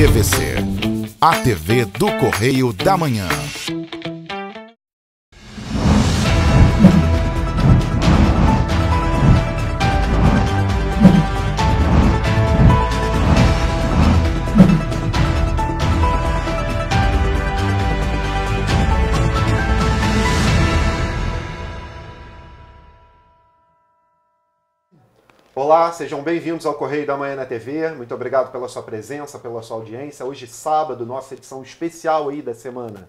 TVC, a TV do Correio da Manhã. Olá, sejam bem-vindos ao Correio da Manhã na TV. Muito obrigado pela sua presença, pela sua audiência. Hoje, sábado, nossa edição especial aí da semana.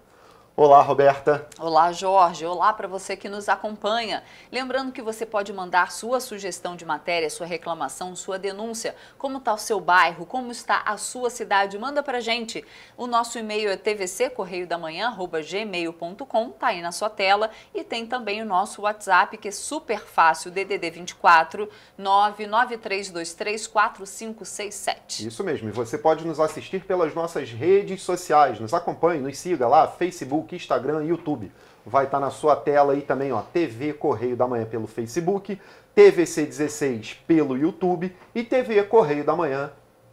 Olá, Roberta. Olá, Jorge. Olá para você que nos acompanha. Lembrando que você pode mandar sua sugestão de matéria, sua reclamação, sua denúncia. Como está o seu bairro? Como está a sua cidade? Manda para a gente. O nosso e-mail é tvccorreiodamanhã@gmail.com, tá aí na sua tela. E tem também o nosso WhatsApp, que é super fácil, DDD 24 993234567. Isso mesmo. E você pode nos assistir pelas nossas redes sociais. Nos acompanhe, nos siga lá, Facebook, Instagram e YouTube. Vai estar na sua tela aí também, ó, TV Correio da Manhã pelo Facebook, TVC16 pelo YouTube e TV Correio da Manhã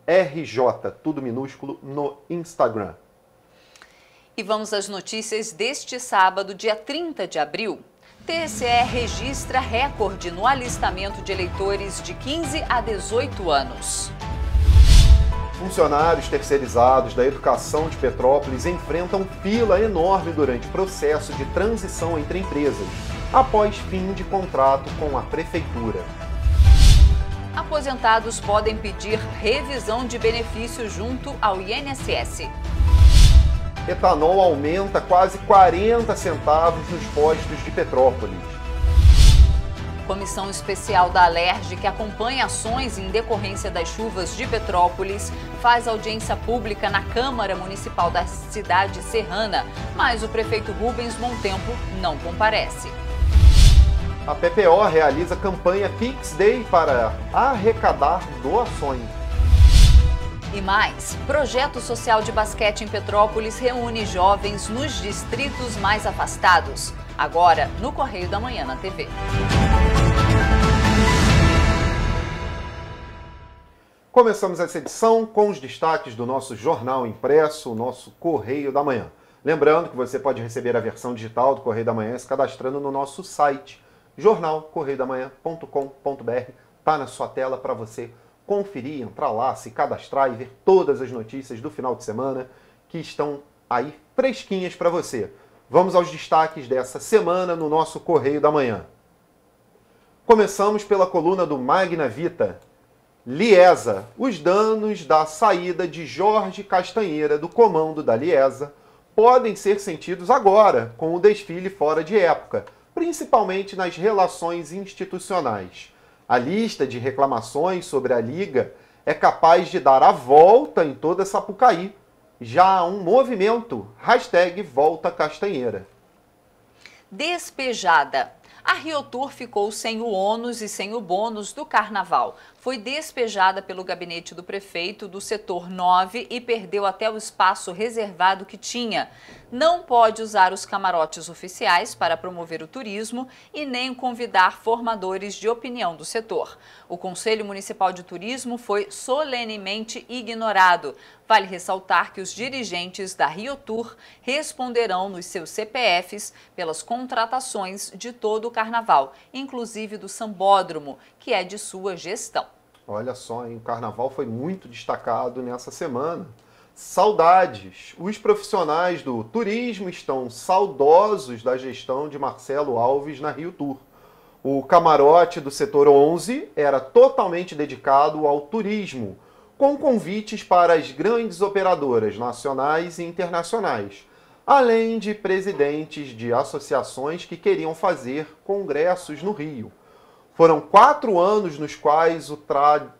RJ, tudo minúsculo, no Instagram. E vamos às notícias deste sábado, dia 30 de abril. TSE registra recorde no alistamento de eleitores de 15 a 18 anos. Funcionários terceirizados da educação de Petrópolis enfrentam fila enorme durante o processo de transição entre empresas, após fim de contrato com a prefeitura. Aposentados podem pedir revisão de benefícios junto ao INSS. Etanol aumenta quase 40 centavos nos postos de Petrópolis. Comissão especial da Alerj, que acompanha ações em decorrência das chuvas de Petrópolis, faz audiência pública na Câmara Municipal da cidade serrana, mas o prefeito Rubens Montempo não comparece. A PPO realiza campanha Pix Day para arrecadar doações. E mais, projeto social de basquete em Petrópolis reúne jovens nos distritos mais afastados. Agora, no Correio da Manhã na TV. Começamos essa edição com os destaques do nosso jornal impresso, o nosso Correio da Manhã. Lembrando que você pode receber a versão digital do Correio da Manhã se cadastrando no nosso site, jornalcorreiodamanhã.com.br. Está na sua tela para você conferir, entrar lá, se cadastrar e ver todas as notícias do final de semana que estão aí fresquinhas para você. Vamos aos destaques dessa semana no nosso Correio da Manhã. Começamos pela coluna do Magna Vita. Liesa, os danos da saída de Jorge Castanheira do comando da Liesa podem ser sentidos agora, com o desfile fora de época, principalmente nas relações institucionais. A lista de reclamações sobre a Liga é capaz de dar a volta em toda Sapucaí. Já há um movimento, #Volta Castanheira. Despejada. A RioTour ficou sem o ônus e sem o bônus do carnaval. Foi despejada pelo gabinete do prefeito do setor 9 e perdeu até o espaço reservado que tinha. Não pode usar os camarotes oficiais para promover o turismo e nem convidar formadores de opinião do setor. O Conselho Municipal de Turismo foi solenemente ignorado. Vale ressaltar que os dirigentes da RioTour responderão nos seus CPFs pelas contratações de todo o carnaval, inclusive do Sambódromo, que é de sua gestão. Olha só, hein? O carnaval foi muito destacado nessa semana. Saudades! Os profissionais do turismo estão saudosos da gestão de Marcelo Alves na RioTour. O camarote do setor 11 era totalmente dedicado ao turismo, com convites para as grandes operadoras nacionais e internacionais, além de presidentes de associações que queriam fazer congressos no Rio. Foram 4 anos nos quais o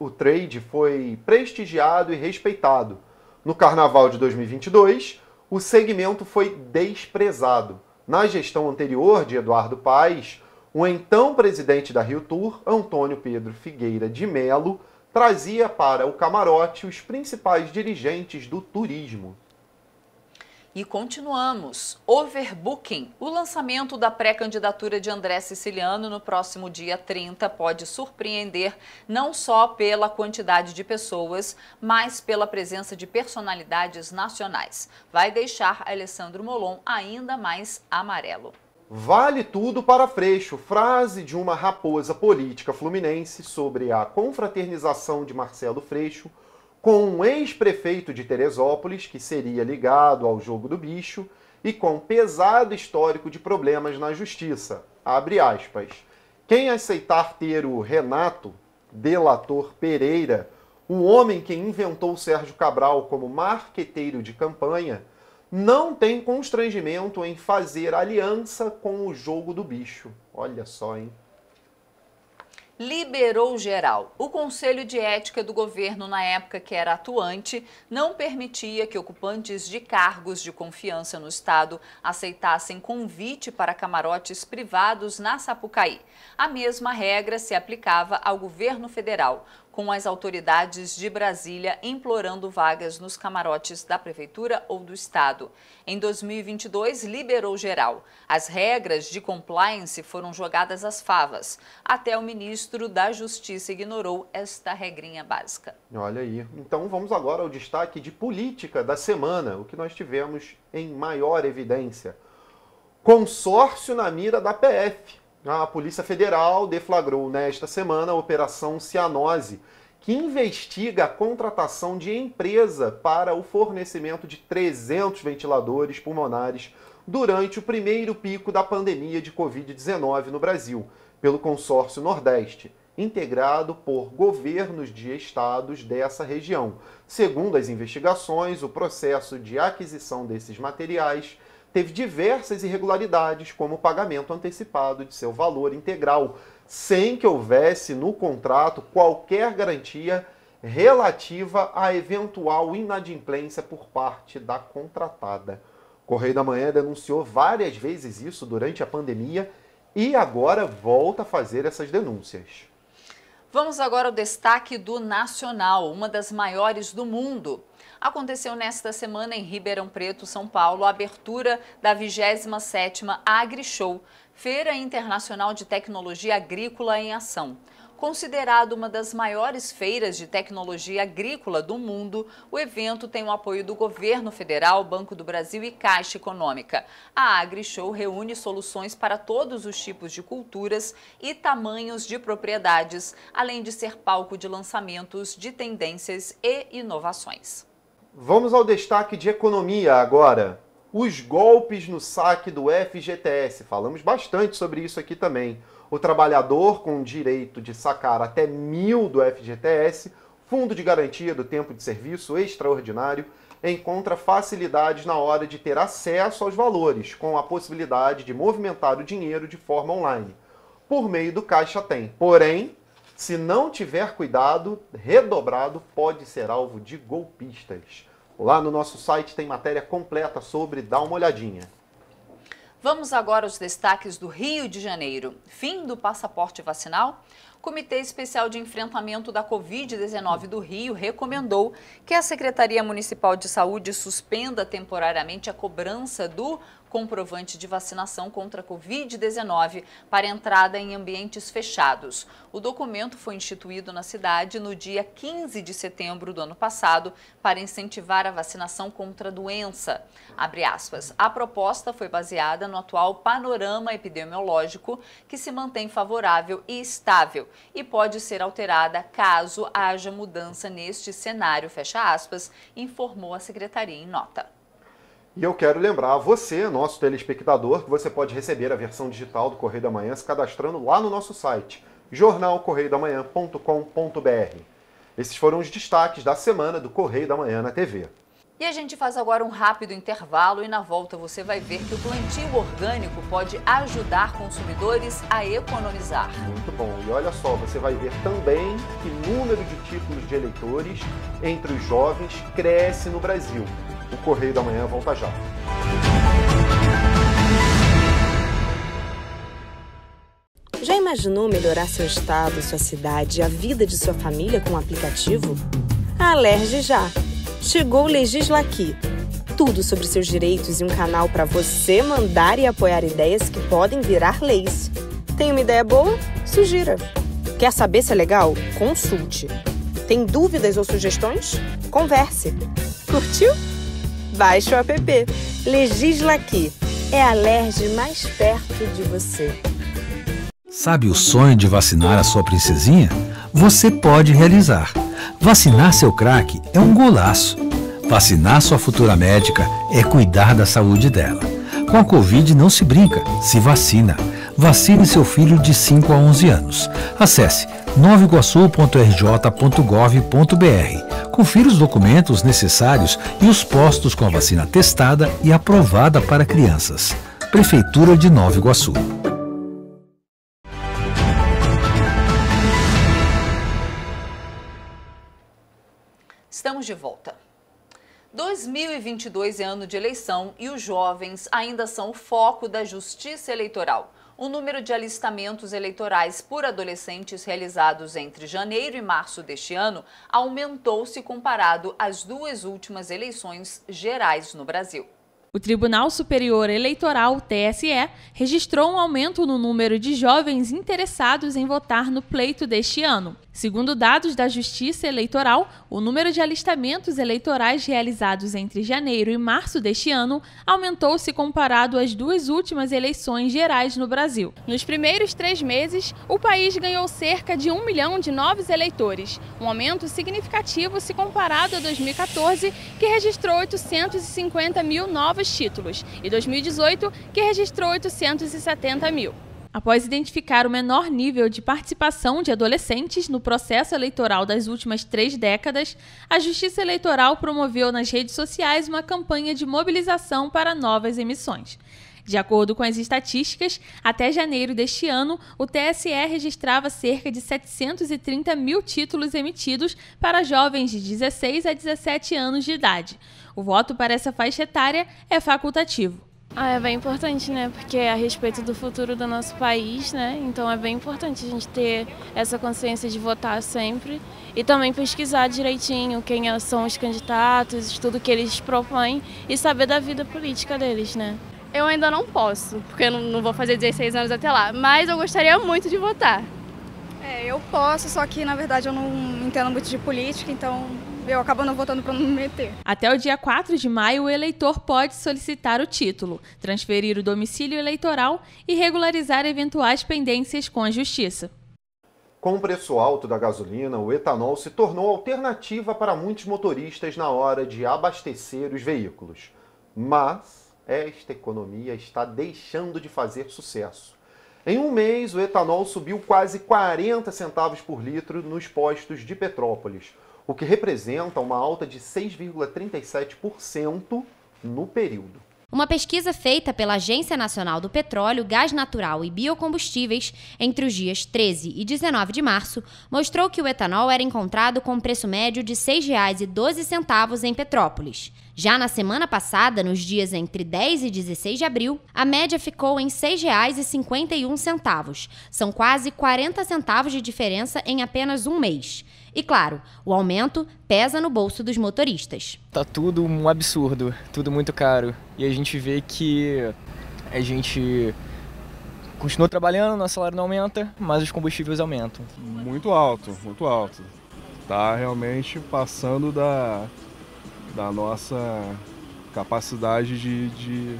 trade foi prestigiado e respeitado. No Carnaval de 2022, o segmento foi desprezado. Na gestão anterior de Eduardo Paes, o então presidente da RioTour, Antônio Pedro Figueira de Melo, trazia para o camarote os principais dirigentes do turismo. E continuamos. Overbooking. O lançamento da pré-candidatura de André Siciliano no próximo dia 30 pode surpreender não só pela quantidade de pessoas, mas pela presença de personalidades nacionais. Vai deixar Alessandro Molon ainda mais amarelo. Vale tudo para Freixo, frase de uma raposa política fluminense sobre a confraternização de Marcelo Freixo com um ex-prefeito de Teresópolis, que seria ligado ao jogo do bicho, e com pesado histórico de problemas na justiça. Abre aspas. Quem aceitar ter o Renato Delator Pereira, o homem que inventou Sérgio Cabral como marqueteiro de campanha, não tem constrangimento em fazer aliança com o jogo do bicho. Olha só, hein? Liberou geral. O Conselho de Ética do governo, na época que era atuante, não permitia que ocupantes de cargos de confiança no Estado aceitassem convite para camarotes privados na Sapucaí. A mesma regra se aplicava ao governo federal, com as autoridades de Brasília implorando vagas nos camarotes da Prefeitura ou do Estado. Em 2022, liberou geral. As regras de compliance foram jogadas às favas. Até o ministro da Justiça ignorou esta regrinha básica. Olha aí. Então vamos agora ao destaque de política da semana, o que nós tivemos em maior evidência. Consórcio na mira da PF. A Polícia Federal deflagrou nesta semana a Operação Cianose, que investiga a contratação de empresa para o fornecimento de 300 ventiladores pulmonares durante o primeiro pico da pandemia de Covid-19 no Brasil, pelo Consórcio Nordeste, integrado por governos de estados dessa região. Segundo as investigações, o processo de aquisição desses materiais teve diversas irregularidades, como o pagamento antecipado de seu valor integral, sem que houvesse no contrato qualquer garantia relativa à eventual inadimplência por parte da contratada. O Correio da Manhã denunciou várias vezes isso durante a pandemia e agora volta a fazer essas denúncias. Vamos agora ao destaque do Nacional, uma das maiores do mundo. Aconteceu nesta semana em Ribeirão Preto, São Paulo, a abertura da 27ª AgriShow, Feira Internacional de Tecnologia Agrícola em Ação. Considerado uma das maiores feiras de tecnologia agrícola do mundo, o evento tem o apoio do governo federal, Banco do Brasil e Caixa Econômica. A AgriShow reúne soluções para todos os tipos de culturas e tamanhos de propriedades, além de ser palco de lançamentos de tendências e inovações. Vamos ao destaque de economia agora. Os golpes no saque do FGTS. Falamos bastante sobre isso aqui também. O trabalhador com direito de sacar até 1.000 do FGTS, Fundo de Garantia do Tempo de Serviço Extraordinário, encontra facilidades na hora de ter acesso aos valores, com a possibilidade de movimentar o dinheiro de forma online, por meio do Caixa Tem. Porém, se não tiver cuidado redobrado, pode ser alvo de golpistas. Lá no nosso site tem matéria completa sobre, dá uma olhadinha. Vamos agora aos destaques do Rio de Janeiro. Fim do passaporte vacinal? O Comitê Especial de Enfrentamento da Covid-19 do Rio recomendou que a Secretaria Municipal de Saúde suspenda temporariamente a cobrança do comprovante de vacinação contra a Covid-19 para entrada em ambientes fechados. O documento foi instituído na cidade no dia 15 de setembro do ano passado para incentivar a vacinação contra a doença. Abre aspas. A proposta foi baseada no atual panorama epidemiológico, que se mantém favorável e estável e pode ser alterada caso haja mudança neste cenário, fecha aspas, informou a secretaria em nota. E eu quero lembrar a você, nosso telespectador, que você pode receber a versão digital do Correio da Manhã se cadastrando lá no nosso site, jornalcorreiodamanhã.com.br. Esses foram os destaques da semana do Correio da Manhã na TV. E a gente faz agora um rápido intervalo e na volta você vai ver que o plantio orgânico pode ajudar consumidores a economizar. Muito bom. E olha só, você vai ver também que o número de títulos de eleitores entre os jovens cresce no Brasil. O Correio da Manhã volta já. Já imaginou melhorar seu estado, sua cidade e a vida de sua família com um aplicativo? Alerge já! Chegou o Legisla Aqui. tudo sobre seus direitos e um canal para você mandar e apoiar ideias que podem virar leis. Tem uma ideia boa? Sugira. Quer saber se é legal? Consulte. Tem dúvidas ou sugestões? Converse. Curtiu? Baixe o app. Legisla Aqui. É a LERJ mais perto de você. Sabe o sonho de vacinar a sua princesinha? Você pode realizar. Vacinar seu craque é um golaço. Vacinar sua futura médica é cuidar da saúde dela. Com a Covid não se brinca, se vacina. Vacine seu filho de 5 a 11 anos. Acesse novaiguaçu.rj.gov.br. Confira os documentos necessários e os postos com a vacina testada e aprovada para crianças. Prefeitura de Nova Iguaçu. Estamos de volta. 2022 é ano de eleição e os jovens ainda são o foco da Justiça Eleitoral. O número de alistamentos eleitorais por adolescentes realizados entre janeiro e março deste ano aumentou-se comparado às duas últimas eleições gerais no Brasil. O Tribunal Superior Eleitoral, TSE, registrou um aumento no número de jovens interessados em votar no pleito deste ano. Segundo dados da Justiça Eleitoral, o número de alistamentos eleitorais realizados entre janeiro e março deste ano aumentou-se comparado às duas últimas eleições gerais no Brasil. Nos primeiros 3 meses, o país ganhou cerca de 1 milhão de novos eleitores, um aumento significativo se comparado a 2014, que registrou 850 mil novos títulos, e 2018, que registrou 870 mil. Após identificar o menor nível de participação de adolescentes no processo eleitoral das últimas 3 décadas, a Justiça Eleitoral promoveu nas redes sociais uma campanha de mobilização para novas emissões. De acordo com as estatísticas, até janeiro deste ano, o TSE registrava cerca de 730 mil títulos emitidos para jovens de 16 a 17 anos de idade. O voto para essa faixa etária é facultativo. É bem importante, né? Porque é a respeito do futuro do nosso país, né? Então é bem importante a gente ter essa consciência de votar sempre e também pesquisar direitinho quem são os candidatos, tudo que eles propõem e saber da vida política deles, né? Eu ainda não posso, porque eu não vou fazer 16 anos até lá, mas eu gostaria muito de votar. Eu posso, só que na verdade eu não entendo muito de política, então eu acabo não votando para não me meter. Até o dia 4 de maio, o eleitor pode solicitar o título, transferir o domicílio eleitoral e regularizar eventuais pendências com a Justiça. Com o preço alto da gasolina, o etanol se tornou alternativa para muitos motoristas na hora de abastecer os veículos. Mas esta economia está deixando de fazer sucesso. Em um mês, o etanol subiu quase 40 centavos por litro nos postos de Petrópolis, o que representa uma alta de 6,37% no período. Uma pesquisa feita pela Agência Nacional do Petróleo, Gás Natural e Biocombustíveis entre os dias 13 e 19 de março mostrou que o etanol era encontrado com preço médio de R$ 6,12 em Petrópolis. Já na semana passada, nos dias entre 10 e 16 de abril, a média ficou em R$ 6,51. São quase 40 centavos de diferença em apenas um mês. E claro, o aumento pesa no bolso dos motoristas. Tá tudo um absurdo, tudo muito caro. E a gente vê que a gente continua trabalhando, nosso salário não aumenta, mas os combustíveis aumentam. Muito alto, muito alto. Tá realmente passando da nossa capacidade de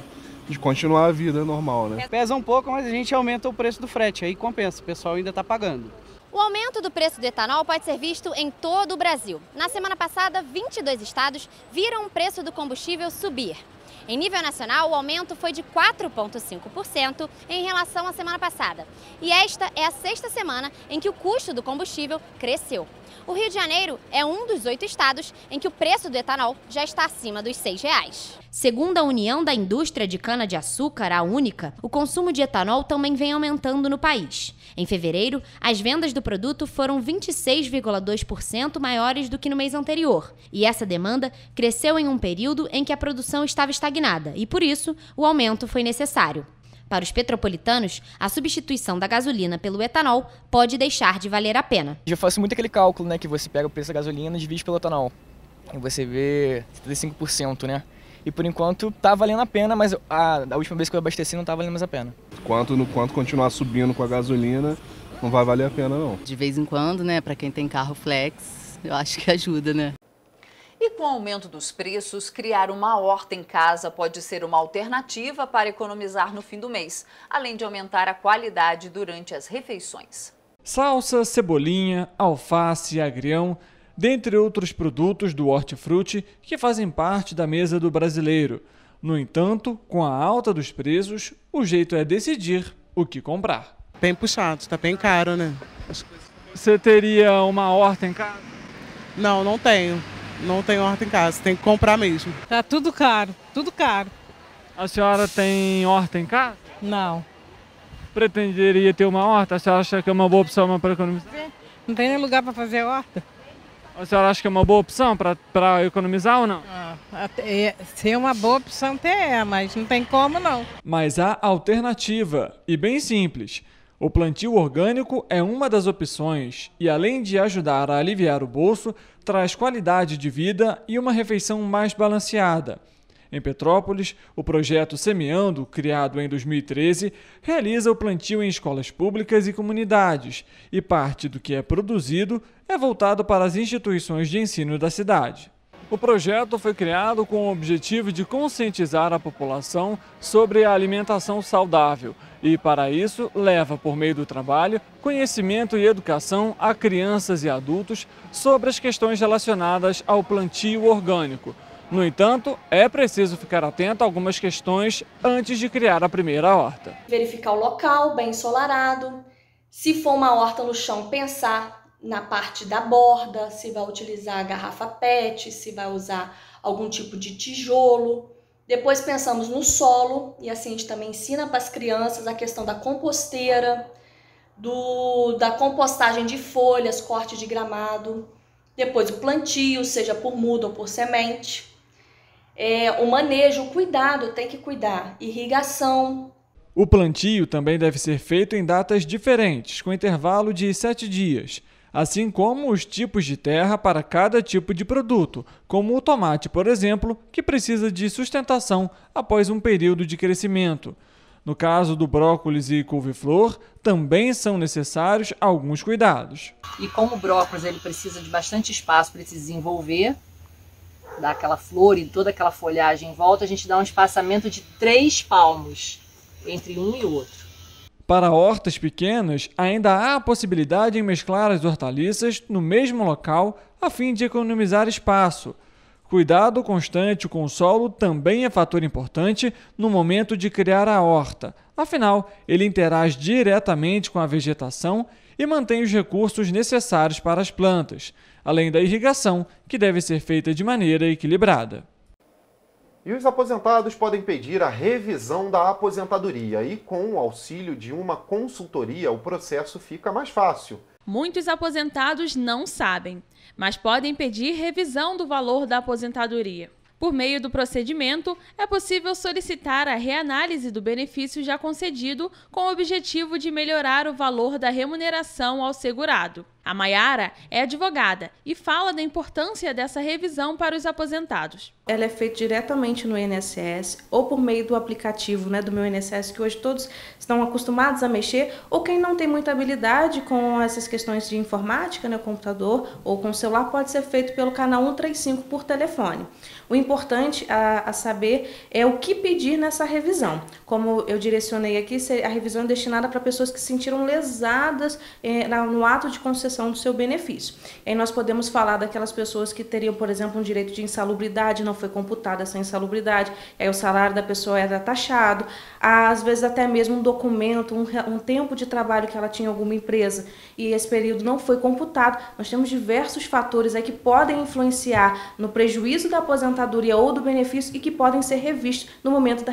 continuar a vida normal, né? Pesa um pouco, mas a gente aumenta o preço do frete, aí compensa, o pessoal ainda está pagando. O aumento do preço do etanol pode ser visto em todo o Brasil. Na semana passada, 22 estados viram o preço do combustível subir. Em nível nacional, o aumento foi de 4,5% em relação à semana passada. E esta é a 6ª semana em que o custo do combustível cresceu. O Rio de Janeiro é um dos 8 estados em que o preço do etanol já está acima dos R$ 6. Segundo a União da Indústria de Cana-de-Açúcar, a Única, o consumo de etanol também vem aumentando no país. Em fevereiro, as vendas do produto foram 26,2% maiores do que no mês anterior. E essa demanda cresceu em um período em que a produção estava estagnada e, por isso, o aumento foi necessário. Para os petropolitanos, a substituição da gasolina pelo etanol pode deixar de valer a pena. Eu faço muito aquele cálculo, né, que você pega o preço da gasolina e divide pelo etanol. E você vê 75%, né? e por enquanto tá valendo a pena, mas a última vez que eu abasteci não tá valendo mais a pena. Quanto continuar subindo com a gasolina, não vai valer a pena não. De vez em quando, né, para quem tem carro flex, eu acho que ajuda, né? E com o aumento dos preços, criar uma horta em casa pode ser uma alternativa para economizar no fim do mês, além de aumentar a qualidade durante as refeições. Salsa, cebolinha, alface, agrião, dentre outros produtos do hortifruti que fazem parte da mesa do brasileiro. No entanto, com a alta dos preços, o jeito é decidir o que comprar. Bem puxado, tá bem caro, né? Você teria uma horta em casa? Não, não tenho. Não tenho horta em casa, tem que comprar mesmo. Tá tudo caro, tudo caro. A senhora tem horta em casa? Não. Pretenderia ter uma horta? A senhora acha que é uma boa opção para economizar? Não tem nem lugar para fazer horta. A senhora acha que é uma boa opção para economizar ou não? Ser uma boa opção até mas não tem como não. Mas há alternativa, e bem simples. O plantio orgânico é uma das opções e, além de ajudar a aliviar o bolso, traz qualidade de vida e uma refeição mais balanceada. Em Petrópolis, o projeto Semeando, criado em 2013, realiza o plantio em escolas públicas e comunidades, e parte do que é produzido é voltado para as instituições de ensino da cidade. O projeto foi criado com o objetivo de conscientizar a população sobre a alimentação saudável e, para isso, leva, por meio do trabalho, conhecimento e educação a crianças e adultos sobre as questões relacionadas ao plantio orgânico. No entanto, é preciso ficar atento a algumas questões antes de criar a primeira horta. Verificar o local, bem ensolarado. Se for uma horta no chão, pensar na parte da borda, se vai utilizar a garrafa PET, se vai usar algum tipo de tijolo. Depois pensamos no solo, e assim a gente também ensina para as crianças a questão da composteira, da compostagem de folhas, corte de gramado. Depois o plantio, seja por muda ou por semente. O manejo, o cuidado, tem que cuidar. Irrigação. O plantio também deve ser feito em datas diferentes, com intervalo de 7 dias. Assim como os tipos de terra para cada tipo de produto, como o tomate, por exemplo, que precisa de sustentação após um período de crescimento. No caso do brócolis e couve-flor, também são necessários alguns cuidados. E como o brócolis ele precisa de bastante espaço para se desenvolver, dar aquela flor e toda aquela folhagem em volta, a gente dá um espaçamento de 3 palmos entre um e outro. Para hortas pequenas, ainda há a possibilidade de mesclar as hortaliças no mesmo local a fim de economizar espaço. Cuidado constante com o solo também é fator importante no momento de criar a horta. Afinal, ele interage diretamente com a vegetação e mantém os recursos necessários para as plantas, além da irrigação, que deve ser feita de maneira equilibrada. E os aposentados podem pedir a revisão da aposentadoria e, com o auxílio de uma consultoria, o processo fica mais fácil. Muitos aposentados não sabem, mas podem pedir revisão do valor da aposentadoria. Por meio do procedimento, é possível solicitar a reanálise do benefício já concedido com o objetivo de melhorar o valor da remuneração ao segurado. A Maiara é advogada e fala da importância dessa revisão para os aposentados. Ela é feita diretamente no INSS ou por meio do aplicativo, do meu INSS, que hoje todos estão acostumados a mexer, ou quem não tem muita habilidade com essas questões de informática, computador ou com celular, pode ser feito pelo canal 135 por telefone. O importante a saber é o que pedir nessa revisão. Como eu direcionei aqui, a revisão é destinada para pessoas que se sentiram lesadas no ato de concessão do seu benefício. Aí nós podemos falar daquelas pessoas que teriam, por exemplo, um direito de insalubridade, não foi computada essa insalubridade, aí o salário da pessoa era taxado, às vezes até mesmo um documento, um tempo de trabalho que ela tinha em alguma empresa e esse período não foi computado. Nós temos diversos fatores aí que podem influenciar no prejuízo da aposentadoria ou do benefício e que podem ser revistos no momento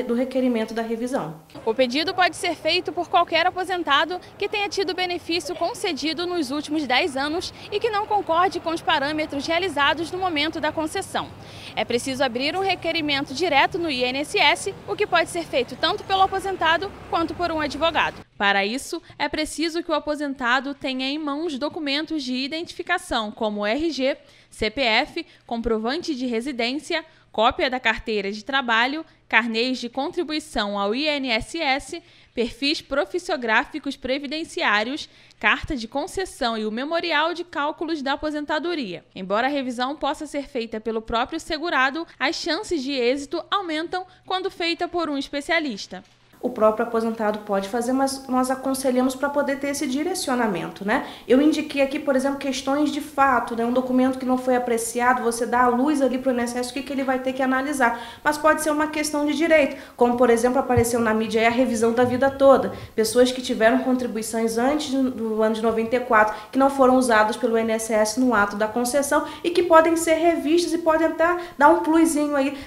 do requerimento da revisão. O pedido pode ser feito por qualquer aposentado que tenha tido benefício concedido nos últimos 10 anos e que não concorde com os parâmetros realizados no momento da concessão. É preciso abrir um requerimento direto no INSS, o que pode ser feito tanto pelo aposentado quanto por um advogado. Para isso, é preciso que o aposentado tenha em mãos documentos de identificação como RG, CPF, comprovante de residência, cópia da carteira de trabalho, carnês de contribuição ao INSS, perfis profissiográficos previdenciários, carta de concessão e o memorial de cálculos da aposentadoria. Embora a revisão possa ser feita pelo próprio segurado, as chances de êxito aumentam quando feita por um especialista. O próprio aposentado pode fazer, mas nós aconselhamos para poder ter esse direcionamento, né? Eu indiquei aqui, por exemplo, questões de fato, né? Um documento que não foi apreciado, você dá a luz ali para o INSS, o que ele vai ter que analisar. Mas pode ser uma questão de direito, como, por exemplo, apareceu na mídia aí a revisão da vida toda. Pessoas que tiveram contribuições antes do ano de 94, que não foram usadas pelo INSS no ato da concessão e que podem ser revistas e podem até dar um plusinho aí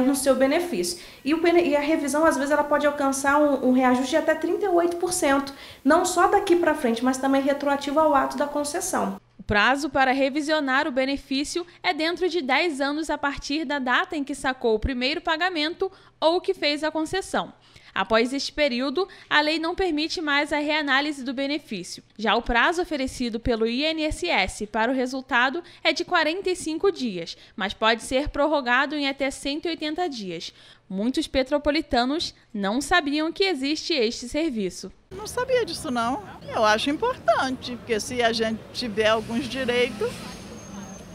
no seu benefício. E a revisão, às vezes, ela pode alcançar um reajuste de até 38%, não só daqui para frente, mas também retroativo ao ato da concessão. O prazo para revisionar o benefício é dentro de 10 anos a partir da data em que sacou o primeiro pagamento ou que fez a concessão. Após este período, a lei não permite mais a reanálise do benefício. Já o prazo oferecido pelo INSS para o resultado é de 45 dias, mas pode ser prorrogado em até 180 dias. Muitos petropolitanos não sabiam que existe este serviço. Não sabia disso, não. Eu acho importante, porque se a gente tiver alguns direitos,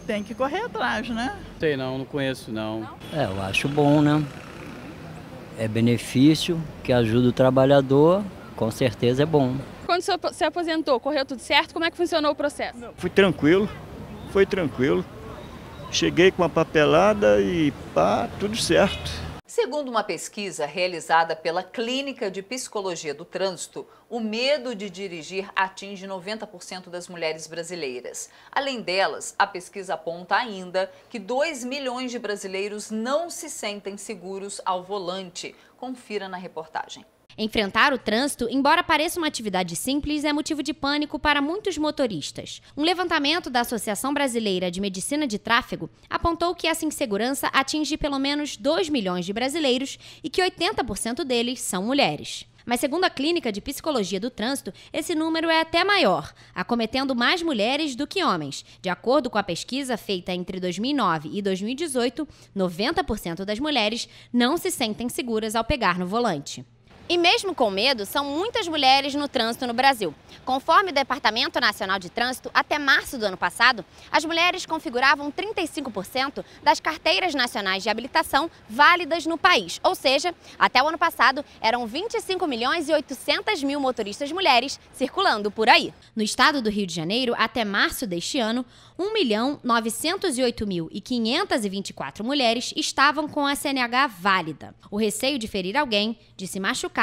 tem que correr atrás, né? Sei não conheço não. Eu acho bom, né? É benefício que ajuda o trabalhador, com certeza é bom. Quando o senhor se aposentou, correu tudo certo? Como é que funcionou o processo? Foi tranquilo. Cheguei com uma papelada e pá, tudo certo. Segundo uma pesquisa realizada pela Clínica de Psicologia do Trânsito, o medo de dirigir atinge 90% das mulheres brasileiras. Além delas, a pesquisa aponta ainda que 2 milhões de brasileiros não se sentem seguros ao volante. Confira na reportagem. Enfrentar o trânsito, embora pareça uma atividade simples, é motivo de pânico para muitos motoristas. Um levantamento da Associação Brasileira de Medicina de Tráfego apontou que essa insegurança atinge pelo menos 2 milhões de brasileiros e que 80% deles são mulheres. Mas segundo a Clínica de Psicologia do Trânsito, esse número é até maior, acometendo mais mulheres do que homens. De acordo com a pesquisa feita entre 2009 e 2018, 90% das mulheres não se sentem seguras ao pegar no volante. E mesmo com medo, são muitas mulheres no trânsito no Brasil. Conforme o Departamento Nacional de Trânsito, até março do ano passado, as mulheres configuravam 35% das carteiras nacionais de habilitação válidas no país. Ou seja, até o ano passado, eram 25.800.000 motoristas mulheres circulando por aí. No estado do Rio de Janeiro, até março deste ano, 1.908.524 mulheres estavam com a CNH válida. O receio de ferir alguém, de se machucar,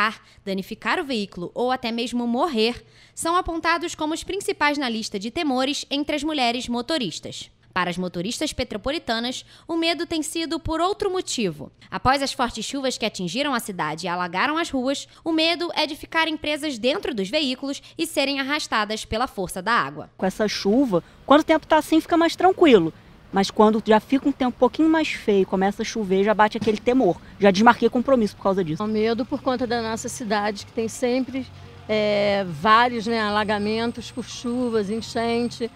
danificar o veículo ou até mesmo morrer, são apontados como os principais na lista de temores entre as mulheres motoristas. Para as motoristas petropolitanas, o medo tem sido por outro motivo. Após as fortes chuvas que atingiram a cidade e alagaram as ruas, o medo é de ficarem presas dentro dos veículos e serem arrastadas pela força da água. Com essa chuva, quando o tempo está assim, fica mais tranquilo. Mas quando já fica um tempo um pouquinho mais feio, começa a chover, já bate aquele temor. Já desmarquei compromisso por causa disso. O medo por conta da nossa cidade, que tem sempre vários alagamentos por chuvas, enchente.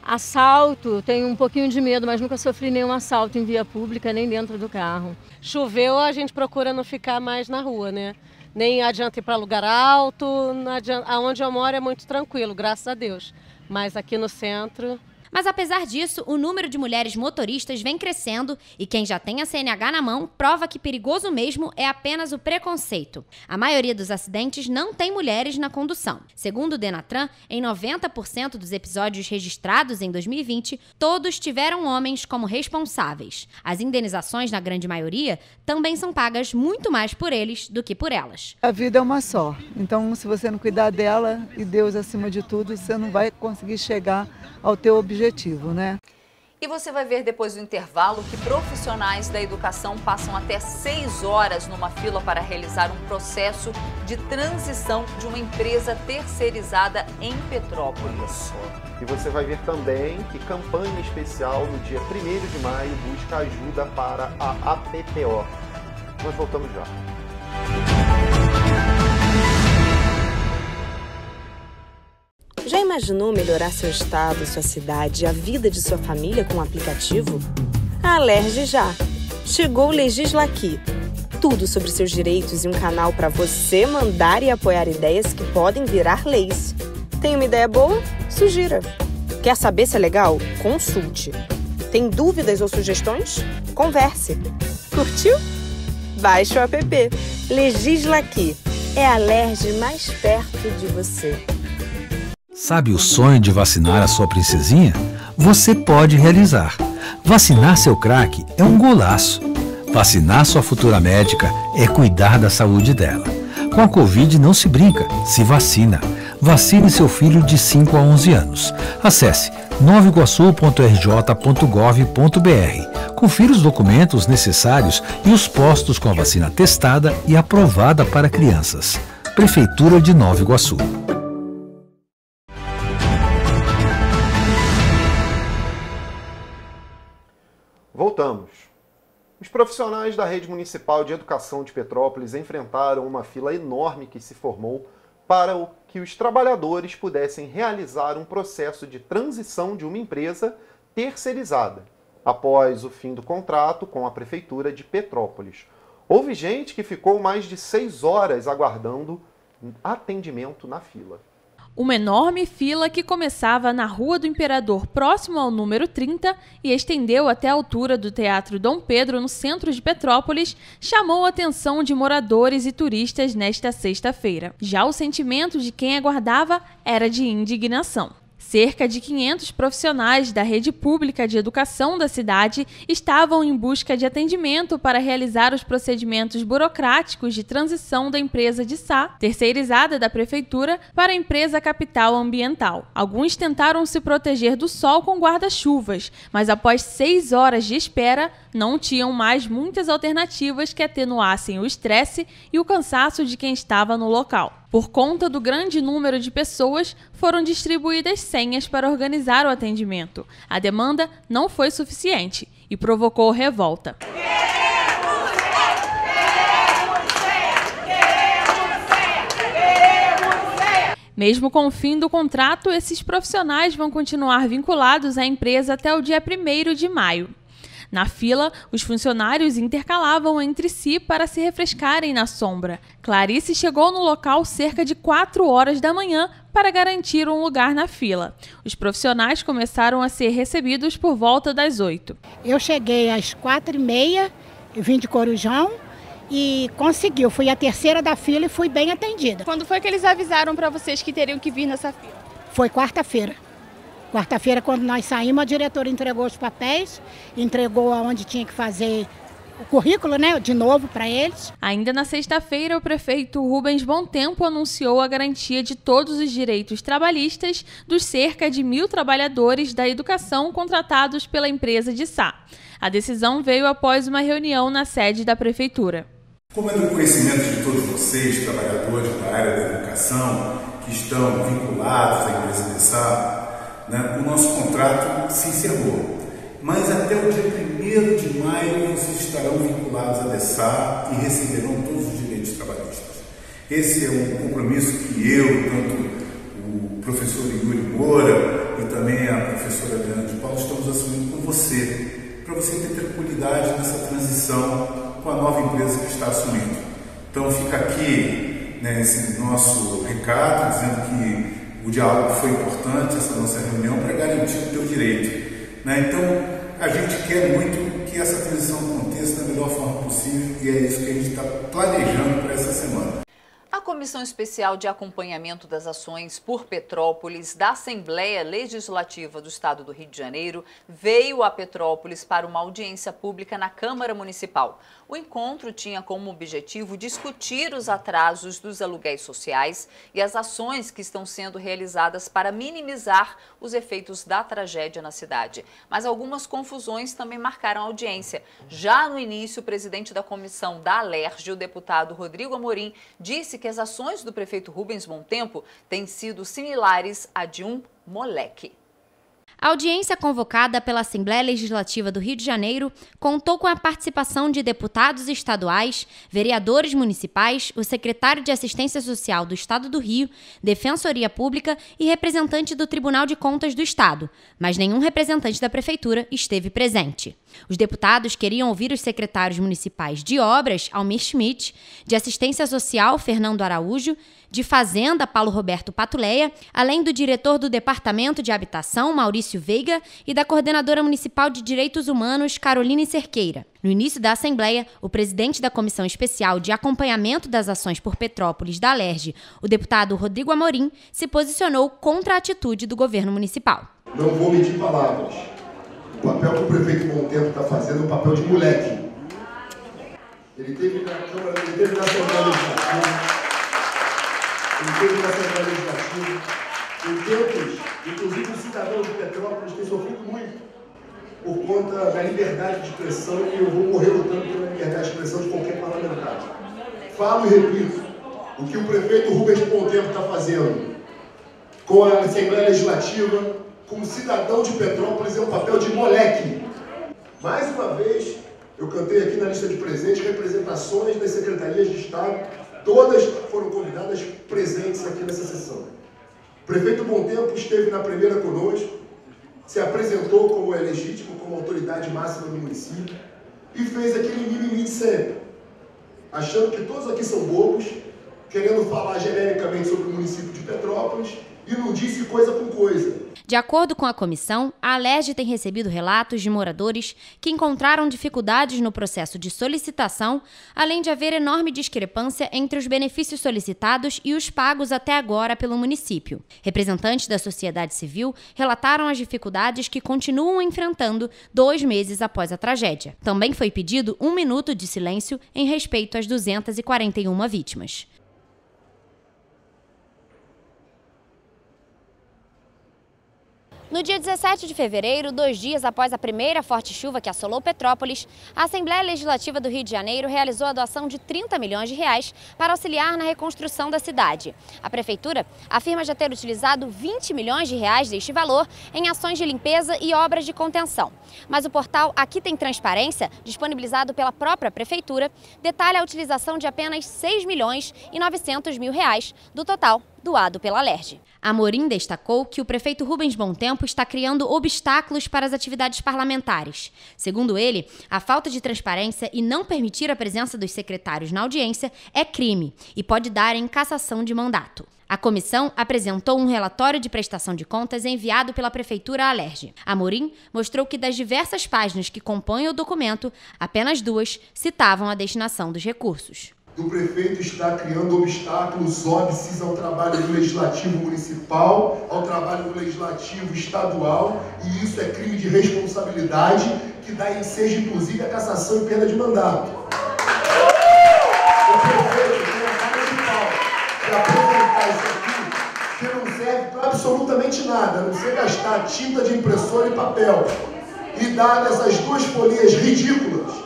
Assalto, tenho um pouquinho de medo, mas nunca sofri nenhum assalto em via pública, nem dentro do carro. Choveu, a gente procura não ficar mais na rua, né? Nem adianta ir para lugar alto, aonde eu moro é muito tranquilo, graças a Deus. Mas aqui no centro... Mas apesar disso, o número de mulheres motoristas vem crescendo e quem já tem a CNH na mão prova que perigoso mesmo é apenas o preconceito. A maioria dos acidentes não tem mulheres na condução. Segundo o Denatran, em 90% dos episódios registrados em 2020, todos tiveram homens como responsáveis. As indenizações, na grande maioria, também são pagas muito mais por eles do que por elas. A vida é uma só, então se você não cuidar dela e Deus acima de tudo, você não vai conseguir chegar ao teu objetivo, né? E você vai ver depois do intervalo que profissionais da educação passam até 6 horas numa fila para realizar um processo de transição de uma empresa terceirizada em Petrópolis. E você vai ver também que campanha especial no dia 1º de maio busca ajuda para a APPO. Nós voltamos já. Já imaginou melhorar seu estado, sua cidade e a vida de sua família com um aplicativo? A Alerj já! Chegou o Legisla Aqui. Tudo sobre seus direitos e um canal para você mandar e apoiar ideias que podem virar leis. Tem uma ideia boa? Sugira. Quer saber se é legal? Consulte. Tem dúvidas ou sugestões? Converse. Curtiu? Baixe o app. Legisla Aqui. É a LERJ mais perto de você. Sabe o sonho de vacinar a sua princesinha? Você pode realizar. Vacinar seu craque é um golaço. Vacinar sua futura médica é cuidar da saúde dela. Com a Covid não se brinca, se vacina. Vacine seu filho de 5 a 11 anos. Acesse novaiguaçu.rj.gov.br. Confira os documentos necessários e os postos com a vacina testada e aprovada para crianças. Prefeitura de Nova Iguaçu. Voltamos. Os profissionais da Rede Municipal de Educação de Petrópolis enfrentaram uma fila enorme que se formou para que os trabalhadores pudessem realizar um processo de transição de uma empresa terceirizada, após o fim do contrato com a Prefeitura de Petrópolis. Houve gente que ficou mais de 6 horas aguardando atendimento na fila. Uma enorme fila que começava na Rua do Imperador, próximo ao número 30, e estendeu até a altura do Teatro Dom Pedro, no centro de Petrópolis, chamou a atenção de moradores e turistas nesta sexta-feira. Já o sentimento de quem aguardava era de indignação. Cerca de 500 profissionais da rede pública de educação da cidade estavam em busca de atendimento para realizar os procedimentos burocráticos de transição da empresa de SA, terceirizada da prefeitura, para a empresa Capital Ambiental. Alguns tentaram se proteger do sol com guarda-chuvas, mas após 6 horas de espera, não tinham mais muitas alternativas que atenuassem o estresse e o cansaço de quem estava no local. Por conta do grande número de pessoas, foram distribuídas senhas para organizar o atendimento. A demanda não foi suficiente e provocou revolta. Mesmo com o fim do contrato, esses profissionais vão continuar vinculados à empresa até o dia 1º de maio. Na fila, os funcionários intercalavam entre si para se refrescarem na sombra. Clarice chegou no local cerca de 4 horas da manhã para garantir um lugar na fila. Os profissionais começaram a ser recebidos por volta das 8. Eu cheguei às 4h30, vim de Corujão e consegui. Eu fui a terceira da fila e fui bem atendida. Quando foi que eles avisaram para vocês que teriam que vir nessa fila? Foi quarta-feira. Quarta-feira, quando nós saímos, a diretora entregou os papéis, entregou aonde tinha que fazer o currículo, né, de novo para eles. Ainda na sexta-feira, o prefeito Rubens Bom Tempo anunciou a garantia de todos os direitos trabalhistas dos cerca de 1.000 trabalhadores da educação contratados pela empresa de SA. A decisão veio após uma reunião na sede da prefeitura. Como é do conhecimento de todos vocês, trabalhadores da área da educação, que estão vinculados à empresa de SA, o nosso contrato se encerrou, mas até o dia 1º de maio vocês estarão vinculados à DESA e receberão todos os direitos trabalhistas. Esse é um compromisso que eu, tanto o professor Yuri Moura e também a professora Adriana de Paulo estamos assumindo com você, para você ter tranquilidade nessa transição com a nova empresa que está assumindo. Então fica aqui esse nosso recado, dizendo que o diálogo foi importante, essa nossa reunião, para garantir o teu direito. Então, a gente quer muito que essa transição aconteça da melhor forma possível e é isso que a gente está planejando para essa semana. A Comissão Especial de Acompanhamento das Ações por Petrópolis da Assembleia Legislativa do Estado do Rio de Janeiro veio a Petrópolis para uma audiência pública na Câmara Municipal. O encontro tinha como objetivo discutir os atrasos dos aluguéis sociais e as ações que estão sendo realizadas para minimizar os efeitos da tragédia na cidade. Mas algumas confusões também marcaram a audiência. Já no início, o presidente da comissão da LERJ, o deputado Rodrigo Amorim, disse que as ações do prefeito Rubens Bom Tempo têm sido similares à de um moleque. A audiência convocada pela Assembleia Legislativa do Rio de Janeiro contou com a participação de deputados estaduais, vereadores municipais, o secretário de Assistência Social do Estado do Rio, Defensoria Pública e representante do Tribunal de Contas do Estado, mas nenhum representante da Prefeitura esteve presente. Os deputados queriam ouvir os secretários municipais de Obras, Almir Schmidt, de Assistência Social, Fernando Araújo, de Fazenda, Paulo Roberto Patuleia, além do diretor do Departamento de Habitação, Maurício Veiga, e da coordenadora municipal de Direitos Humanos, Caroline Cerqueira. No início da Assembleia, o presidente da Comissão Especial de Acompanhamento das Ações por Petrópolis da Alerj, o deputado Rodrigo Amorim, se posicionou contra a atitude do governo municipal. Não vou medir palavras. O papel que o prefeito Bom Tempo está fazendo é um papel de moleque. Ele teve na Câmara, ele teve na Assembleia Legislativa. Em tempos, inclusive o cidadão de Petrópolis tem sofrido muito por conta da liberdade de expressão, e eu vou morrer lutando pela liberdade de expressão de qualquer parlamentar. Falo e repito, o que o prefeito Rubens Bom Tempo está fazendo com a Assembleia Legislativa, como cidadão de Petrópolis, é um papel de moleque. Mais uma vez, eu cantei aqui na lista de presentes representações das secretarias de Estado. Todas foram convidadas presentes aqui nessa sessão. O prefeito Bom Tempo esteve na primeira conosco, se apresentou como legítimo, como autoridade máxima do município e fez aquele mimimi de sempre, achando que todos aqui são bobos, querendo falar genericamente sobre o município de Petrópolis e não disse coisa com coisa. De acordo com a comissão, a Alerj tem recebido relatos de moradores que encontraram dificuldades no processo de solicitação, além de haver enorme discrepância entre os benefícios solicitados e os pagos até agora pelo município. Representantes da sociedade civil relataram as dificuldades que continuam enfrentando 2 meses após a tragédia. Também foi pedido 1 minuto de silêncio em respeito às 241 vítimas. No dia 17 de fevereiro, 2 dias após a primeira forte chuva que assolou Petrópolis, a Assembleia Legislativa do Rio de Janeiro realizou a doação de 30 milhões de reais para auxiliar na reconstrução da cidade. A Prefeitura afirma já ter utilizado 20 milhões de reais deste valor em ações de limpeza e obras de contenção. Mas o portal Aqui Tem Transparência, disponibilizado pela própria Prefeitura, detalha a utilização de apenas 6 milhões e 900 mil reais do total doado pela Alerj. Amorim destacou que o prefeito Rubens Bom Tempo está criando obstáculos para as atividades parlamentares. Segundo ele, a falta de transparência e não permitir a presença dos secretários na audiência é crime e pode dar em cassação de mandato. A comissão apresentou um relatório de prestação de contas enviado pela Prefeitura à Alerj. Amorim mostrou que das diversas páginas que compõem o documento, apenas 2 citavam a destinação dos recursos. O prefeito está criando obstáculos óbices ao trabalho do Legislativo Municipal, ao trabalho do Legislativo Estadual, e isso é crime de responsabilidade que dá ensejo, inclusive, a cassação e perda de mandato. O prefeito tem a cara de pau para apresentar isso aqui, que não serve para absolutamente nada, a não ser gastar tinta de impressora e papel, e dar essas 2 folhinhas ridículas,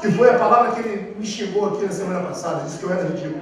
que foi a palavra que ele me xingou aqui na semana passada, disse que eu era ridículo.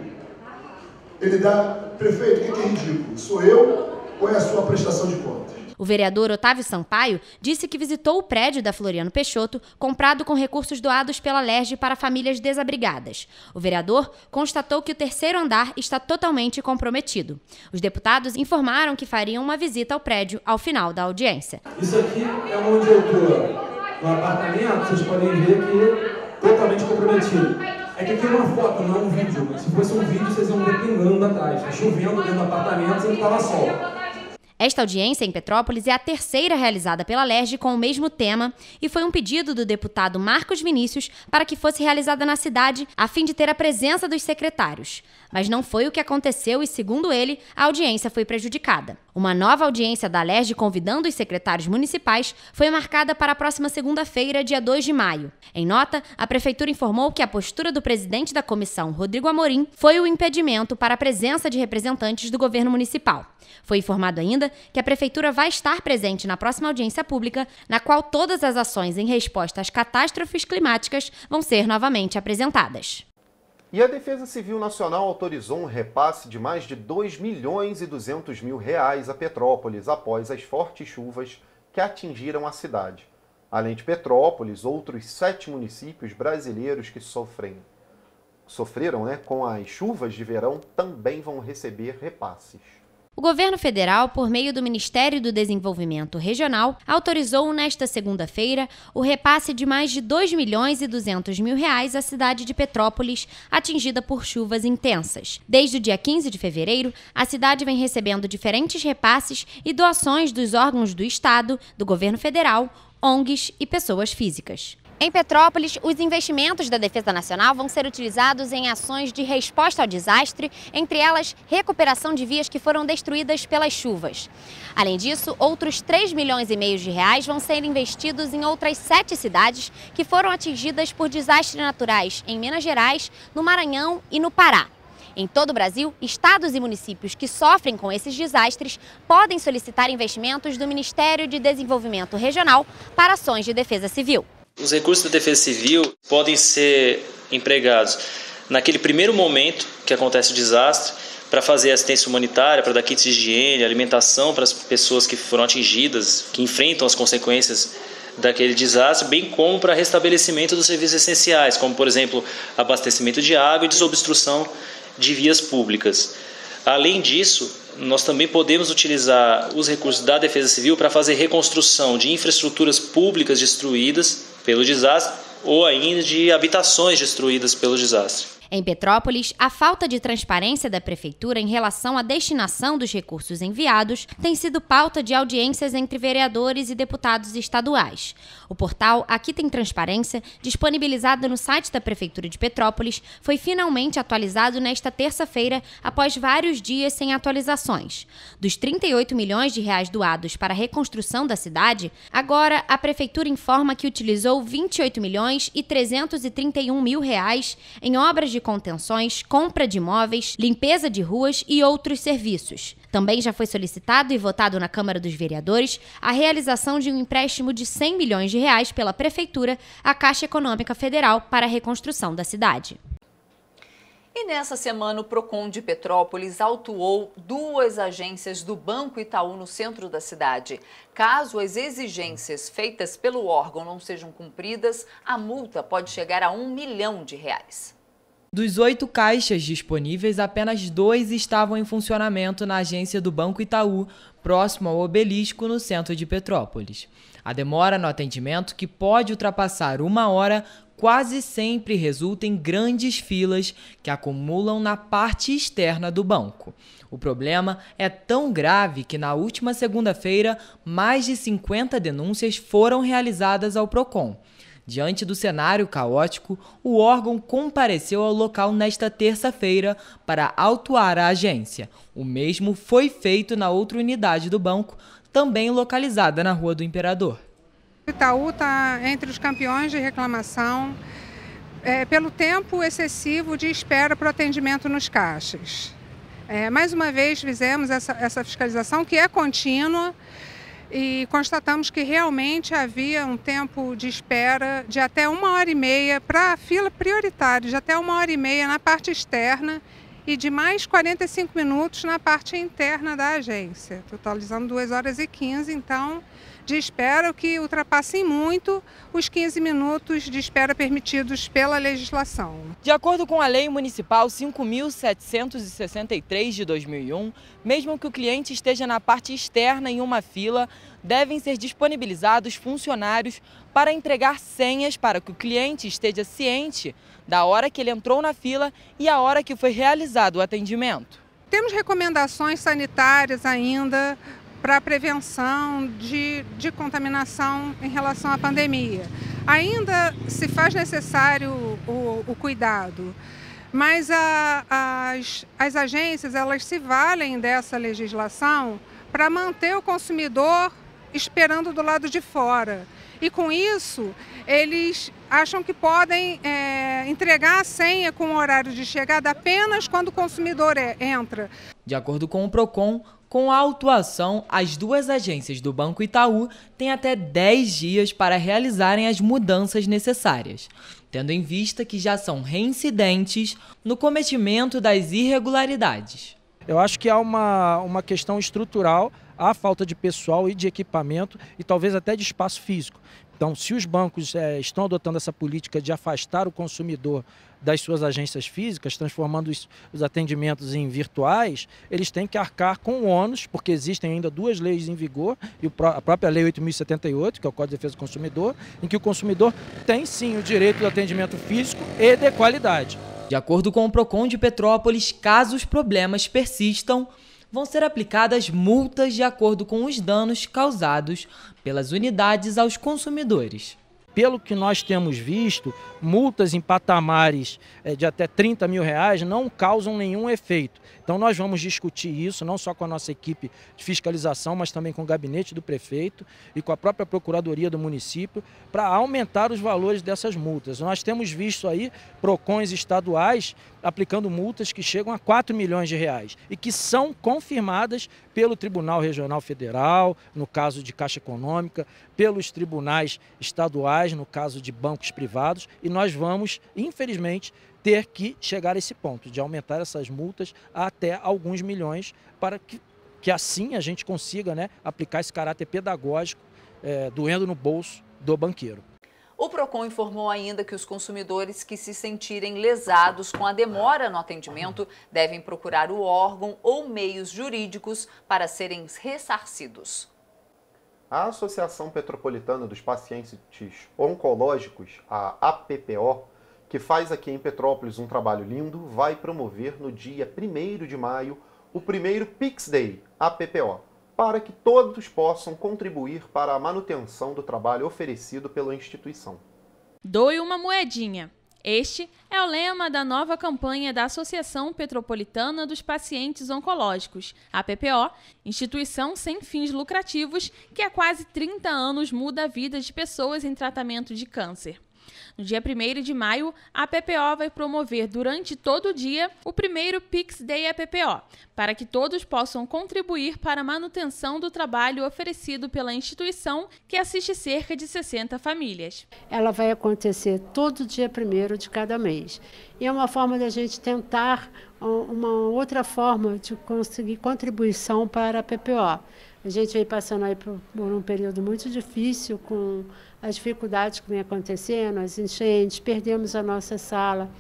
Ele dá, prefeito, o que é ridículo? Sou eu ou é a sua prestação de contas? O vereador Otávio Sampaio disse que visitou o prédio da Floriano Peixoto, comprado com recursos doados pela Alerj para famílias desabrigadas. O vereador constatou que o 3º andar está totalmente comprometido. Os deputados informaram que fariam uma visita ao prédio ao final da audiência. Isso aqui é onde eu estou no apartamento, vocês podem ver que totalmente comprometido. É que aqui é uma foto, não é um vídeo. Mas se fosse um vídeo, vocês iam ver pingando atrás. Tá chovendo dentro do apartamento, sempre estava sol. Esta audiência em Petrópolis é a 3ª realizada pela Alerj com o mesmo tema e foi um pedido do deputado Marcos Vinícius para que fosse realizada na cidade a fim de ter a presença dos secretários. Mas não foi o que aconteceu e, segundo ele, a audiência foi prejudicada. Uma nova audiência da Alerj convidando os secretários municipais foi marcada para a próxima segunda-feira, dia 2 de maio. Em nota, a Prefeitura informou que a postura do presidente da comissão, Rodrigo Amorim, foi o impedimento para a presença de representantes do governo municipal. Foi informado ainda que a Prefeitura vai estar presente na próxima audiência pública, na qual todas as ações em resposta às catástrofes climáticas vão ser novamente apresentadas. E a Defesa Civil Nacional autorizou um repasse de mais de 2 milhões e 200 mil reais a Petrópolis após as fortes chuvas que atingiram a cidade. Além de Petrópolis, outros 7 municípios brasileiros que sofreram com as chuvas de verão também vão receber repasses. O governo federal, por meio do Ministério do Desenvolvimento Regional, autorizou nesta segunda-feira o repasse de mais de R$ 2.200.000 à cidade de Petrópolis, atingida por chuvas intensas. Desde o dia 15 de fevereiro, a cidade vem recebendo diferentes repasses e doações dos órgãos do Estado, do governo federal, ONGs e pessoas físicas. Em Petrópolis, os investimentos da Defesa Nacional vão ser utilizados em ações de resposta ao desastre, entre elas recuperação de vias que foram destruídas pelas chuvas. Além disso, outros R$ 3,5 milhões vão ser investidos em outras 7 cidades que foram atingidas por desastres naturais em Minas Gerais, no Maranhão e no Pará. Em todo o Brasil, estados e municípios que sofrem com esses desastres podem solicitar investimentos do Ministério de Desenvolvimento Regional para ações de defesa civil. Os recursos da Defesa Civil podem ser empregados naquele primeiro momento que acontece o desastre para fazer assistência humanitária, para dar kits de higiene, alimentação para as pessoas que foram atingidas, que enfrentam as consequências daquele desastre, bem como para restabelecimento dos serviços essenciais, como, por exemplo, abastecimento de água e desobstrução de vias públicas. Além disso, nós também podemos utilizar os recursos da Defesa Civil para fazer reconstrução de infraestruturas públicas destruídas pelo desastre ou ainda de habitações destruídas pelo desastre. Em Petrópolis, a falta de transparência da Prefeitura em relação à destinação dos recursos enviados tem sido pauta de audiências entre vereadores e deputados estaduais. O portal Aqui Tem Transparência, disponibilizado no site da Prefeitura de Petrópolis, foi finalmente atualizado nesta terça-feira, após vários dias sem atualizações. Dos R$ 38 milhões doados para a reconstrução da cidade, agora a Prefeitura informa que utilizou R$ 28.331.000 em obras de contenções, compra de imóveis, limpeza de ruas e outros serviços. Também já foi solicitado e votado na Câmara dos Vereadores a realização de um empréstimo de R$ 100 milhões pela Prefeitura à Caixa Econômica Federal para a reconstrução da cidade. E nessa semana, o PROCON de Petrópolis autuou 2 agências do Banco Itaú no centro da cidade. Caso as exigências feitas pelo órgão não sejam cumpridas, a multa pode chegar a R$ 1 milhão. Dos 8 caixas disponíveis, apenas 2 estavam em funcionamento na agência do Banco Itaú, próximo ao Obelisco, no centro de Petrópolis. A demora no atendimento, que pode ultrapassar 1 hora, quase sempre resulta em grandes filas que acumulam na parte externa do banco. O problema é tão grave que na última segunda-feira, mais de 50 denúncias foram realizadas ao PROCON. Diante do cenário caótico, o órgão compareceu ao local nesta terça-feira para autuar a agência. O mesmo foi feito na outra unidade do banco, também localizada na Rua do Imperador. O Itaú está entre os campeões de reclamação pelo tempo excessivo de espera para o atendimento nos caixas. Mais uma vez fizemos essa fiscalização, que é contínua, e constatamos que realmente havia um tempo de espera de até 1h30 para a fila prioritária, de até 1h30 na parte externa e de mais 45 minutos na parte interna da agência, totalizando 2h15, então, de espera, o que ultrapassem muito os 15 minutos de espera permitidos pela legislação. De acordo com a Lei Municipal 5.763 de 2001, mesmo que o cliente esteja na parte externa em uma fila, devem ser disponibilizados funcionários para entregar senhas para que o cliente esteja ciente da hora que ele entrou na fila e a hora que foi realizado o atendimento. Temos recomendações sanitárias ainda para a prevenção de contaminação em relação à pandemia. Ainda se faz necessário o cuidado, mas as agências elas se valem dessa legislação para manter o consumidor esperando do lado de fora. E com isso, eles acham que podem entregar a senha com o horário de chegada apenas quando o consumidor entra. De acordo com o PROCON, com a autuação, as 2 agências do Banco Itaú têm até 10 dias para realizarem as mudanças necessárias, tendo em vista que já são reincidentes no cometimento das irregularidades. Eu acho que há uma questão estrutural a falta de pessoal e de equipamento e talvez até de espaço físico. Então, se os bancos estão adotando essa política de afastar o consumidor das suas agências físicas, transformando os atendimentos em virtuais, eles têm que arcar com o ônus, porque existem ainda 2 leis em vigor, e a própria Lei 8.078, que é o Código de Defesa do Consumidor, em que o consumidor tem sim o direito do atendimento físico e de qualidade. De acordo com o Procon de Petrópolis, caso os problemas persistam, vão ser aplicadas multas de acordo com os danos causados pelas unidades aos consumidores. Pelo que nós temos visto, multas em patamares de até R$30 mil não causam nenhum efeito. Então nós vamos discutir isso, não só com a nossa equipe de fiscalização, mas também com o gabinete do prefeito e com a própria procuradoria do município, para aumentar os valores dessas multas. Nós temos visto aí PROCONs estaduais aplicando multas que chegam a R$4 milhões e que são confirmadas pelo Tribunal Regional Federal, no caso de Caixa Econômica, pelos tribunais estaduais, no caso de bancos privados, e nós vamos, infelizmente, ter que chegar a esse ponto de aumentar essas multas até alguns milhões para que assim a gente consiga, aplicar esse caráter pedagógico, doendo no bolso do banqueiro. O Procon informou ainda que os consumidores que se sentirem lesados com a demora no atendimento devem procurar o órgão ou meios jurídicos para serem ressarcidos. A Associação Petropolitana dos Pacientes Oncológicos, a APPO, que faz aqui em Petrópolis um trabalho lindo, vai promover no dia 1º de maio o primeiro Pix Day, APPO, para que todos possam contribuir para a manutenção do trabalho oferecido pela instituição. Doe uma moedinha. Este é o lema da nova campanha da Associação Petropolitana dos Pacientes Oncológicos, APPO, instituição sem fins lucrativos que há quase 30 anos muda a vida de pessoas em tratamento de câncer. No dia 1º de maio, a APPO vai promover durante todo o dia o primeiro Pix Day APPO, para que todos possam contribuir para a manutenção do trabalho oferecido pela instituição, que assiste cerca de 60 famílias. Ela vai acontecer todo dia 1º de cada mês. E é uma forma da gente tentar uma outra forma de conseguir contribuição para a APPO. A gente vem passando aí por um período muito difícil com as dificuldades que vem acontecendo, as enchentes, perdemos a nossa sala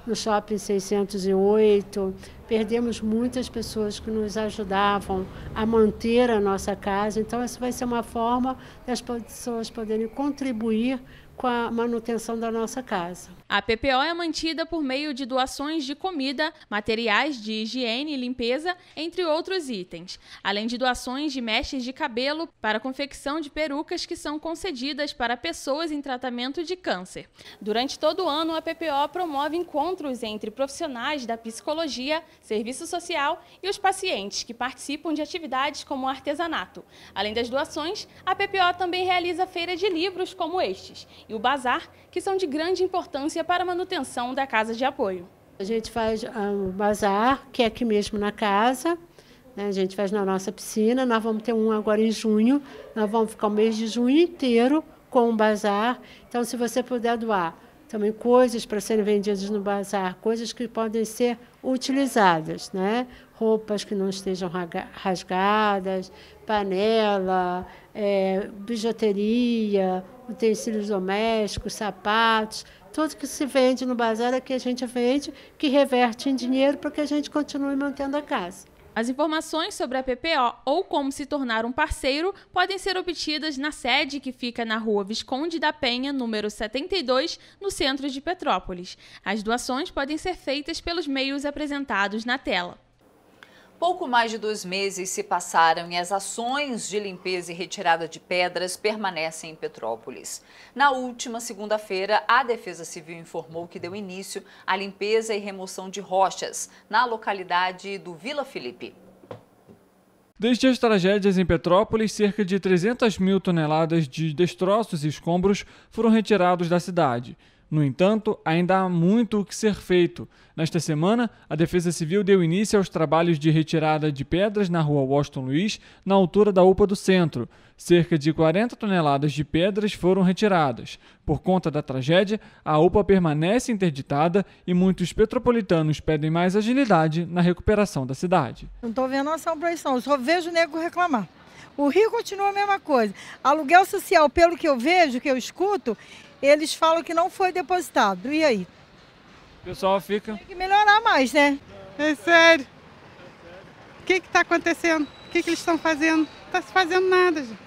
no Shopping 608, perdemos muitas pessoas que nos ajudavam a manter a nossa casa, então essa vai ser uma forma das pessoas poderem contribuir com a manutenção da nossa casa. A APPO é mantida por meio de doações de comida, materiais de higiene e limpeza, entre outros itens, além de doações de mechas de cabelo para a confecção de perucas que são concedidas para pessoas em tratamento de câncer. Durante todo o ano, a APPO promove encontros entre profissionais da psicologia, serviço social e os pacientes que participam de atividades como artesanato. Além das doações, a APPO também realiza feira de livros como estes e o bazar, que são de grande importância para a manutenção da casa de apoio. A gente faz o bazar, que é aqui mesmo na casa, né? A gente faz na nossa piscina, nós vamos ter um agora em junho, nós vamos ficar o mês de junho inteiro com o bazar. Então, se você puder doar também coisas para serem vendidas no bazar, coisas que podem ser utilizadas, né? Roupas que não estejam rasgadas, panela, bijuteria, utensílios domésticos, sapatos, tudo que se vende no bazar é que a gente vende, que reverte em dinheiro para que a gente continue mantendo a casa. As informações sobre a APPO ou como se tornar um parceiro podem ser obtidas na sede que fica na Rua Visconde da Penha, número 72, no centro de Petrópolis. As doações podem ser feitas pelos meios apresentados na tela. Pouco mais de 2 meses se passaram e as ações de limpeza e retirada de pedras permanecem em Petrópolis. Na última segunda-feira, a Defesa Civil informou que deu início à limpeza e remoção de rochas na localidade do Vila Felipe. Desde as tragédias em Petrópolis, cerca de 300 mil toneladas de destroços e escombros foram retirados da cidade. No entanto, ainda há muito o que ser feito. Nesta semana, a Defesa Civil deu início aos trabalhos de retirada de pedras na rua Washington Luiz, na altura da UPA do Centro. Cerca de 40 toneladas de pedras foram retiradas. Por conta da tragédia, a UPA permanece interditada e muitos petropolitanos pedem mais agilidade na recuperação da cidade. Não estou vendo ação para isso não, eu só vejo nego reclamar. O Rio continua a mesma coisa. Aluguel social, pelo que eu vejo, que eu escuto, eles falam que não foi depositado. E aí? O pessoal fica... Tem que melhorar mais, né? É sério. O que está acontecendo? O que eles estão fazendo? Não está se fazendo nada, gente.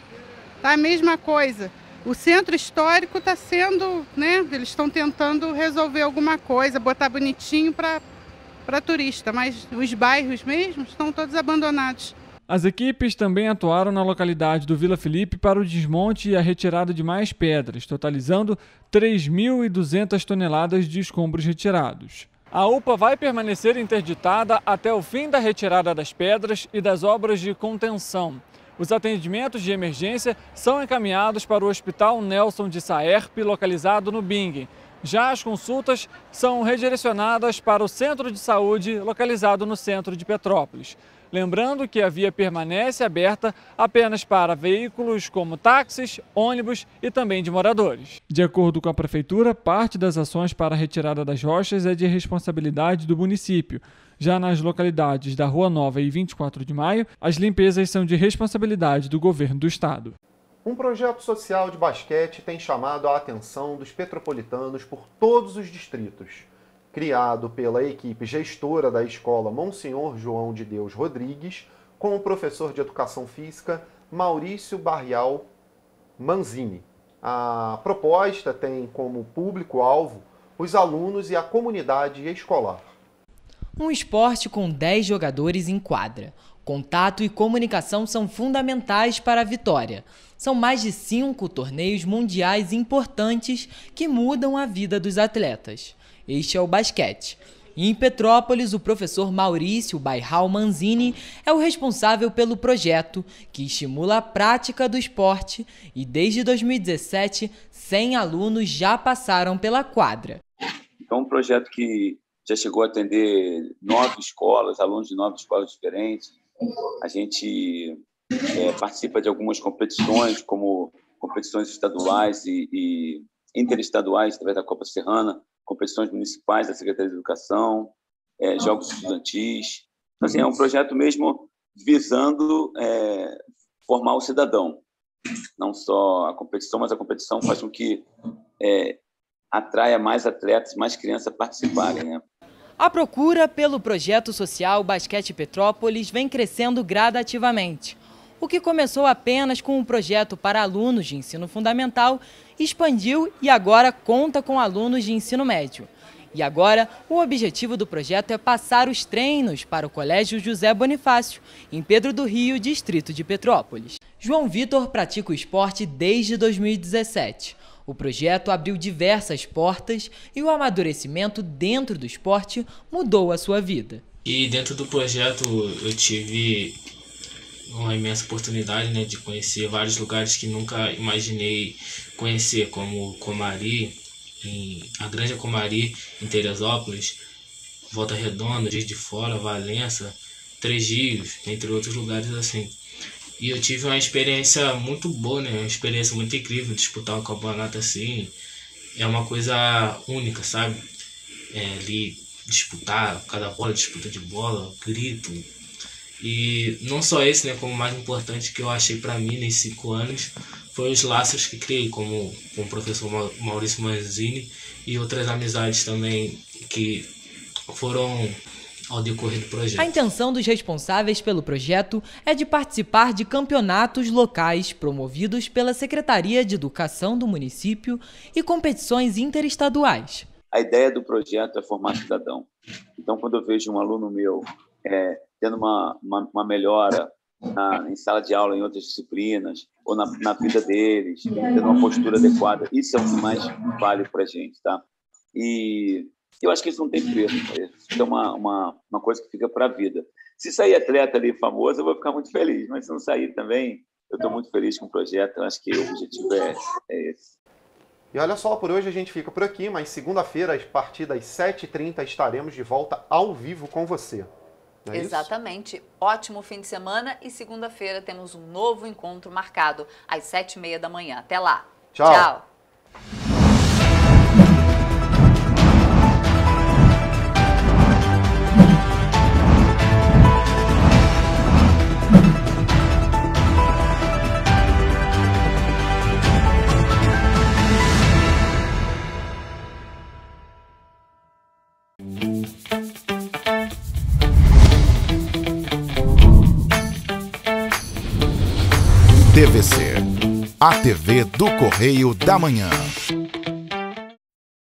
Tá a mesma coisa. O centro histórico está sendo, né? Eles estão tentando resolver alguma coisa, botar bonitinho para turista, mas os bairros mesmo estão todos abandonados. As equipes também atuaram na localidade do Vila Felipe para o desmonte e a retirada de mais pedras, totalizando 3.200 toneladas de escombros retirados. A UPA vai permanecer interditada até o fim da retirada das pedras e das obras de contenção. Os atendimentos de emergência são encaminhados para o Hospital Nelson de Saerp, localizado no Bingen. Já as consultas são redirecionadas para o Centro de Saúde, localizado no centro de Petrópolis. Lembrando que a via permanece aberta apenas para veículos como táxis, ônibus e também de moradores. De acordo com a Prefeitura, parte das ações para a retirada das rochas é de responsabilidade do município. Já nas localidades da Rua Nova e 24 de Maio, as limpezas são de responsabilidade do governo do estado. Um projeto social de basquete tem chamado a atenção dos petropolitanos por todos os distritos. Criado pela equipe gestora da escola Monsenhor João de Deus Rodrigues, com o professor de Educação Física Maurício Barrial Manzini. A proposta tem como público-alvo os alunos e a comunidade escolar. Um esporte com 10 jogadores em quadra. Contato e comunicação são fundamentais para a vitória. São mais de 5 torneios mundiais importantes que mudam a vida dos atletas. Este é o basquete. E em Petrópolis, o professor Maurício Barrial Manzini é o responsável pelo projeto, que estimula a prática do esporte, e desde 2017, 100 alunos já passaram pela quadra. É um projeto que já chegou a atender 9 escolas, alunos de 9 escolas diferentes. A gente participa de algumas competições, como competições estaduais e interestaduais, através da Copa Serrana, competições municipais da Secretaria de Educação, jogos estudantis. Então, assim, é um projeto mesmo visando formar o cidadão. Não só a competição, mas a competição faz com que atraia mais atletas, mais crianças a participarem, né? A procura pelo projeto social Basquete Petrópolis vem crescendo gradativamente. O que começou apenas com um projeto para alunos de ensino fundamental, expandiu e agora conta com alunos de ensino médio. E agora, o objetivo do projeto é passar os treinos para o Colégio José Bonifácio, em Pedro do Rio, distrito de Petrópolis. João Vitor pratica o esporte desde 2017. O projeto abriu diversas portas e o amadurecimento dentro do esporte mudou a sua vida. E dentro do projeto eu tive uma imensa oportunidade, né, de conhecer vários lugares que nunca imaginei conhecer, como Comari, a Grande Comari, em Teresópolis, Volta Redonda, Juiz de Fora, Valença, Três Rios, entre outros lugares assim. E eu tive uma experiência muito boa, né, uma experiência muito incrível, disputar um campeonato assim, é uma coisa única, sabe? Ali disputar, cada bola, disputa de bola, grito. E não só esse, né, como o mais importante que eu achei para mim nesses 5 anos foi os laços que criei com o professor Maurício Manzini e outras amizades também que foram ao decorrer do projeto. A intenção dos responsáveis pelo projeto é de participar de campeonatos locais promovidos pela Secretaria de Educação do município e competições interestaduais. A ideia do projeto é formar cidadão. Então, quando eu vejo um aluno meu tendo uma melhora em sala de aula, em outras disciplinas, ou na vida deles, tendo uma postura adequada, isso é o que mais vale para a gente, tá? E eu acho que isso não tem preço, isso é uma coisa que fica para a vida. Se sair atleta ali famoso, eu vou ficar muito feliz, mas se não sair também, eu estou muito feliz com o projeto, eu acho que o objetivo é esse. E olha só, por hoje a gente fica por aqui, mas segunda-feira, a partir das 7h30, estaremos de volta ao vivo com você. É Exatamente. Isso? Ótimo fim de semana e segunda-feira temos um novo encontro marcado às 7h30 da manhã. Até lá. Tchau. Tchau. TVC, a TV do Correio da Manhã.